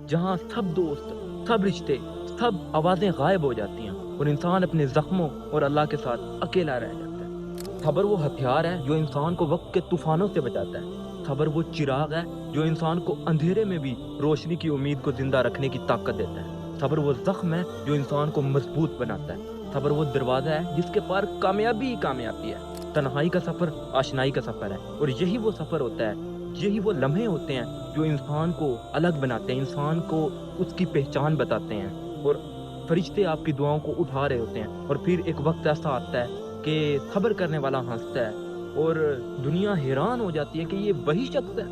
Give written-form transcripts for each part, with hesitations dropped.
जहाँ सब दोस्त, सब रिश्ते, सब आवाज़ें गायब हो जाती हैं और इंसान अपने ज़ख्मों और अल्लाह के साथ अकेला रह जाता है। सब्र वो हथियार है जो इंसान को वक्त के तूफानों से बचाता है। सब्र वो चिराग है जो इंसान को अंधेरे में भी रोशनी की उम्मीद को जिंदा रखने की ताकत देता है। सब्र वो जख्म है जो इंसान को मजबूत बनाता है। सब्र वो दरवाज़ा है जिसके पार कामयाबी ही कामयाबी है। तन्हाई का सफ़र आशनाई का सफ़र है और यही वो सफ़र होता है, यही वो लम्हे होते हैं जो इंसान को अलग बनाते हैं, इंसान को उसकी पहचान बताते हैं। और फरिश्ते आपकी दुआओं को उठा रहे होते हैं और फिर एक वक्त ऐसा आता है कि सब्र करने वाला हंसता है और दुनिया हैरान हो जाती है कि ये वही शख्स है।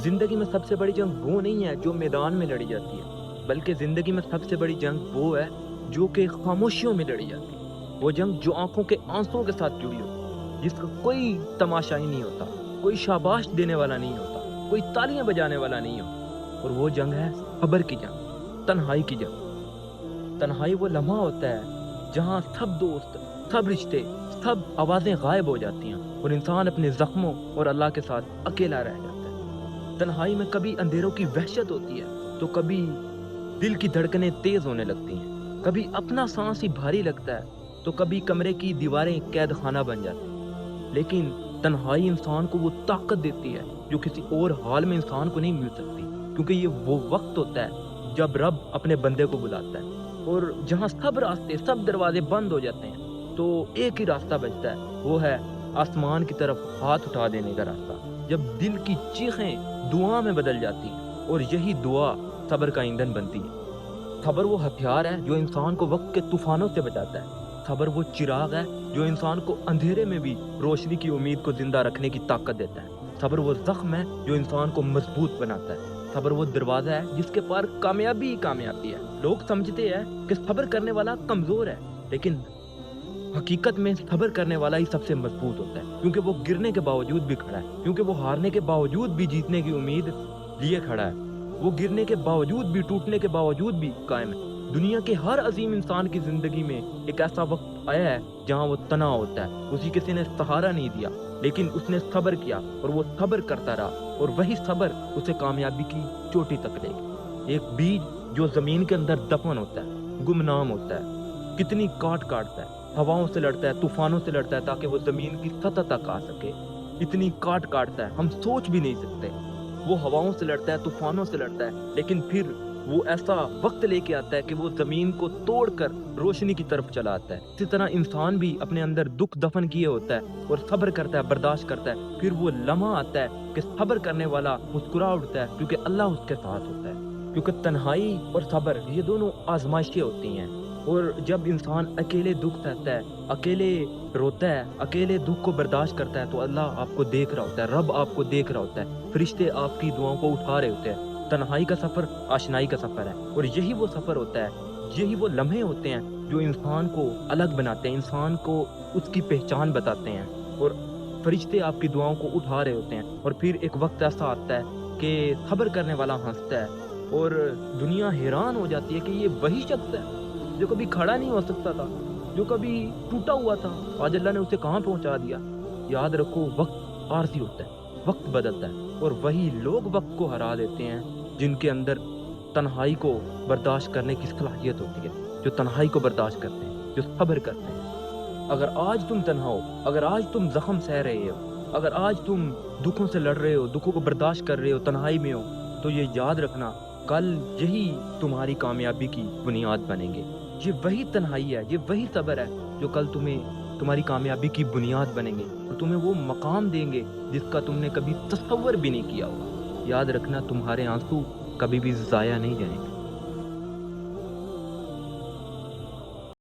जिंदगी में सबसे बड़ी जंग वो नहीं है जो मैदान में लड़ी जाती है, बल्कि जिंदगी में सबसे बड़ी जंग वो है जो कि खामोशियों में लड़ी जाती है। वो जंग जो आंखों के आंसुओं के साथ जुड़ी होती है, जिसका कोई तमाशाई नहीं होता, कोई शाबाश देने वाला नहीं होता, कोई तालियां बजाने वाला नहीं होता। और वो जंग है सब्र की जंग, तन्हाई की जंग। तन्हाई वो लम्हा होता है जहाँ सब दोस्त, सब रिश्ते, सब आवाज़ें गायब हो जाती हैं और इंसान अपने जख्मों और अल्लाह के साथ अकेला रह जाता है। तन्हाई में कभी अंधेरों की वहशत होती है तो कभी दिल की धड़कनें तेज होने लगती हैं, कभी अपना सांस ही भारी लगता है तो कभी कमरे की दीवारें कैद खाना बन जाती हैं। लेकिन तन्हाई इंसान को वो ताकत देती है जो किसी और हाल में इंसान को नहीं मिल सकती, क्योंकि ये वो वक्त होता है जब रब अपने बंदे को बुलाता है और जहाँ सब रास्ते, सब दरवाजे बंद हो जाते हैं तो एक ही रास्ता बचता है, वो है आसमान की तरफ हाथ उठा देने का रास्ता। जब दिल की चीखें दुआ में बदल जाती हैं और यही दुआ सब्र का ईंधन बनती है। सब्र वो हथियार है जो इंसान को वक्त के तूफानों से बचाता है। सब्र वो चिराग है जो इंसान को अंधेरे में भी रोशनी की उम्मीद को जिंदा रखने की ताकत देता है। सब्र वो जख्म है जो इंसान को मजबूत बनाता है। सब्र वो दरवाजा है जिसके पार कामयाबी ही कामयाबी है। लोग समझते हैं कि सब्र करने वाला कमजोर है, लेकिन हकीकत में सब्र करने वाला ही सबसे मजबूत होता है, क्योंकि वो गिरने के बावजूद भी खड़ा है, क्योंकि वो हारने के बावजूद भी जीतने की उम्मीद लिए खड़ा है। वो गिरने के बावजूद भी, टूटने के बावजूद भी कायम है। दुनिया के हर अजीम इंसान की जिंदगी में एक ऐसा वक्त आया है जहाँ वो तना होता है, उसी किसी ने सहारा नहीं दिया, लेकिन उसने सब्र किया और वो सब्र करता रहा और वही सब्र उसे कामयाबी की चोटी तक ले गई। एक बीज जो जमीन के अंदर दफन होता है, गुमनाम होता है, कितनी काटता है, हवाओं से लड़ता है, तूफानों से लड़ता है ताकि वो जमीन की सतह तक आ सके। इतनी काटता है, हम सोच भी नहीं सकते। वो हवाओं से लड़ता है, तूफानों से लड़ता है, लेकिन फिर वो ऐसा वक्त लेके आता है कि वो जमीन को तोड़कर रोशनी की तरफ चला आता है। इसी तरह इंसान भी अपने अंदर दुख दफन किए होता है और सब्र करता है, बर्दाश्त करता है। फिर वो लम्हा आता है कि सब्र करने वाला मुस्कुरा उठता है, क्योंकि अल्लाह उसके साथ होता है। क्योंकि तन्हाई और सब्र ये दोनों आजमाइशें होती हैं और जब इंसान अकेले दुख सहता है, अकेले रोता है, अकेले दुख को बर्दाश्त करता है तो अल्लाह आपको देख रहा होता है, रब आपको देख रहा होता है, फरिश्ते आपकी दुआओं को उठा रहे होते हैं। तन्हाई का सफ़र आशनाई का सफ़र है और यही वो सफ़र होता है, यही वो लम्हे होते हैं जो इंसान को अलग बनाते हैं, इंसान को उसकी पहचान बताते हैं। और फरिश्ते आपकी दुआओं को उठा रहे होते हैं और फिर एक वक्त ऐसा आता है कि सब्र करने वाला हंसता है और दुनिया हैरान हो जाती है कि ये वही शख्स है जो कभी खड़ा नहीं हो सकता था, जो कभी टूटा हुआ था, आज अल्लाह ने उसे कहाँ पहुंचा दिया। याद रखो, वक्त आरजी होता है, वक्त बदलता है और वही लोग वक्त को हरा देते हैं जिनके अंदर तन्हाई को बर्दाश्त करने की सलाहियत होती है, जो तन्हाई को बर्दाश्त करते हैं, जो सब्र करते हैं। अगर आज तुम तन्हा हो, अगर आज तुम जख्म सह रहे हो, अगर आज तुम दुखों से लड़ रहे हो, दुखों को बर्दाश्त कर रहे हो, तन्हाई में हो, तो ये याद रखना कल यही तुम्हारी कामयाबी की बुनियाद बनेंगे। ये वही तन्हाई है, ये वही सब्र है जो कल तुम्हें तुम्हारी कामयाबी की बुनियाद बनेंगे और तुम्हें वो मकाम देंगे जिसका तुमने कभी तसव्वुर भी नहीं किया होगा। याद रखना, तुम्हारे आंसू कभी भी ज़ाया नहीं जाएंगे।